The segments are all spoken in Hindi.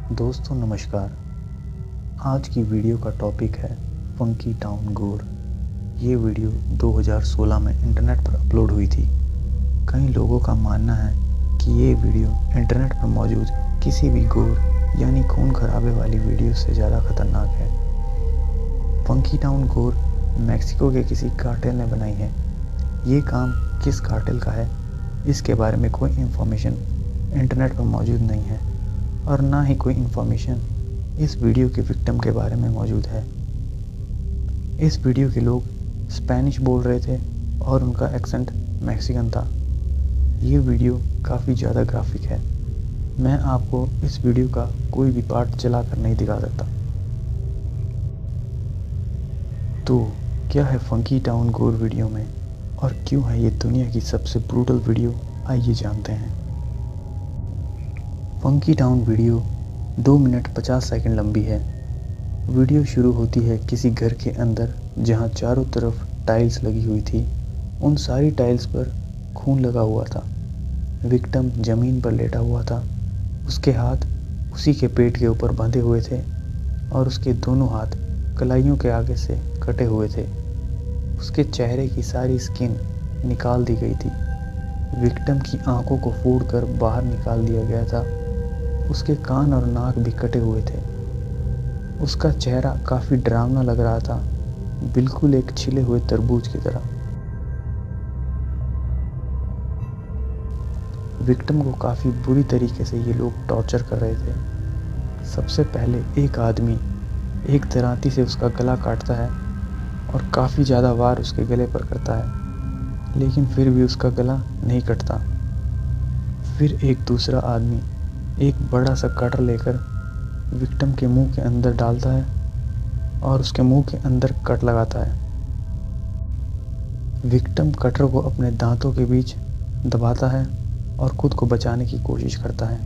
दोस्तों नमस्कार। आज की वीडियो का टॉपिक है फंकी टाउन गोर। ये वीडियो 2016 में इंटरनेट पर अपलोड हुई थी। कई लोगों का मानना है कि ये वीडियो इंटरनेट पर मौजूद किसी भी गोर यानी खून खराबे वाली वीडियो से ज़्यादा खतरनाक है। फंकी टाउन गोर मैक्सिको के किसी कार्टेल ने बनाई है। ये काम किस कार्टेल का है इसके बारे में कोई इन्फॉर्मेशन इंटरनेट पर मौजूद नहीं है और ना ही कोई इन्फॉर्मेशन इस वीडियो के विक्टिम के बारे में मौजूद है। इस वीडियो के लोग स्पेनिश बोल रहे थे और उनका एक्सेंट मैक्सिकन था। ये वीडियो काफ़ी ज़्यादा ग्राफिक है। मैं आपको इस वीडियो का कोई भी पार्ट चला कर नहीं दिखा सकता। तो क्या है फंकी टाउन गोर वीडियो में और क्यों है ये दुनिया की सबसे ब्रूटल वीडियो, आइए जानते हैं। Funky town video 2 minute 50 second लंबी है। वीडियो शुरू होती है किसी घर के अंदर जहां चारों तरफ टाइल्स लगी हुई थी। उन सारी टाइल्स पर खून लगा हुआ था। विक्टिम ज़मीन पर लेटा हुआ था। उसके हाथ उसी के पेट के ऊपर बंधे हुए थे और उसके दोनों हाथ कलाइयों के आगे से कटे हुए थे। उसके चेहरे की सारी स्किन निकाल दी गई थी। विक्टिम की आंखों को फोड़कर बाहर निकाल दिया गया था। उसके कान और नाक भी कटे हुए थे। उसका चेहरा काफ़ी डरावना लग रहा था, बिल्कुल एक छिले हुए तरबूज की तरह। विक्टिम को काफ़ी बुरी तरीके से ये लोग टॉर्चर कर रहे थे। सबसे पहले एक आदमी एक दरांती से उसका गला काटता है और काफ़ी ज़्यादा वार उसके गले पर करता है, लेकिन फिर भी उसका गला नहीं कटता। फिर एक दूसरा आदमी एक बड़ा सा कटर लेकर विक्टिम के मुंह के अंदर डालता है और उसके मुंह के अंदर कट लगाता है। विक्टिम कटर को अपने दांतों के बीच दबाता है और खुद को बचाने की कोशिश करता है,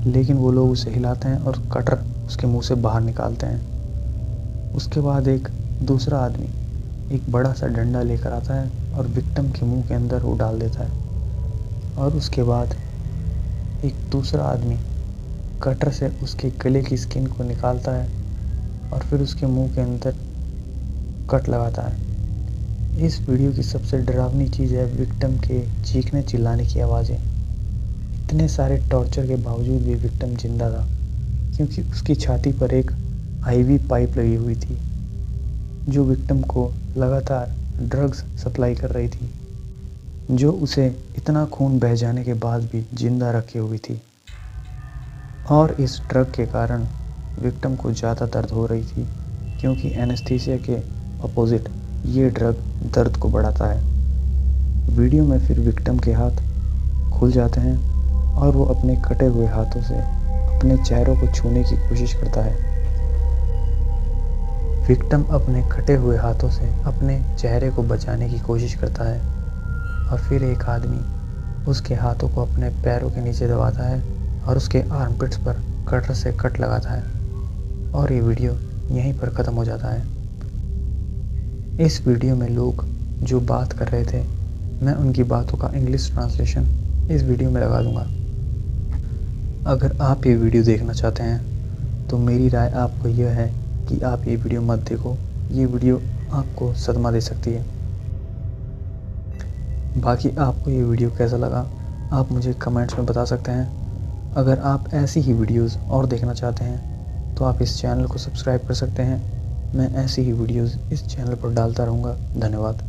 लेकिन वो लोग उसे हिलाते हैं और कटर उसके मुंह से बाहर निकालते हैं। उसके बाद एक दूसरा आदमी एक बड़ा सा डंडा लेकर आता है और विक्टिम के मुंह के अंदर वो डाल देता है। और उसके बाद एक दूसरा आदमी कटर से उसके गले की स्किन को निकालता है और फिर उसके मुंह के अंदर कट लगाता है। इस वीडियो की सबसे डरावनी चीज़ है विक्टिम के चीखने चिल्लाने की आवाज़ें। इतने सारे टॉर्चर के बावजूद भी विक्टिम जिंदा था, क्योंकि उसकी छाती पर एक आईवी पाइप लगी हुई थी जो विक्टिम को लगातार ड्रग्स सप्लाई कर रही थी, जो उसे इतना खून बह जाने के बाद भी जिंदा रखी हुई थी। और इस ड्रग के कारण विक्टिम को ज़्यादा दर्द हो रही थी, क्योंकि एनेस्थीसिया के अपोजिट ये ड्रग दर्द को बढ़ाता है। वीडियो में फिर विक्टिम के हाथ खुल जाते हैं और वो अपने कटे हुए हाथों से अपने चेहरों को छूने की कोशिश करता है। विक्टिम अपने कटे हुए हाथों से अपने चेहरे को बचाने की कोशिश करता है और फिर एक आदमी उसके हाथों को अपने पैरों के नीचे दबाता है और उसके आर्मपिट्स पर कटर से कट लगाता है और ये वीडियो यहीं पर ख़त्म हो जाता है। इस वीडियो में लोग जो बात कर रहे थे, मैं उनकी बातों का इंग्लिश ट्रांसलेशन इस वीडियो में लगा दूंगा। अगर आप ये वीडियो देखना चाहते हैं तो मेरी राय आपको यह है कि आप ये वीडियो मत देखो। ये वीडियो आपको सदमा दे सकती है। बाकी आपको ये वीडियो कैसा लगा आप मुझे कमेंट्स में बता सकते हैं। अगर आप ऐसी ही वीडियोस और देखना चाहते हैं तो आप इस चैनल को सब्सक्राइब कर सकते हैं। मैं ऐसी ही वीडियोस इस चैनल पर डालता रहूँगा। धन्यवाद।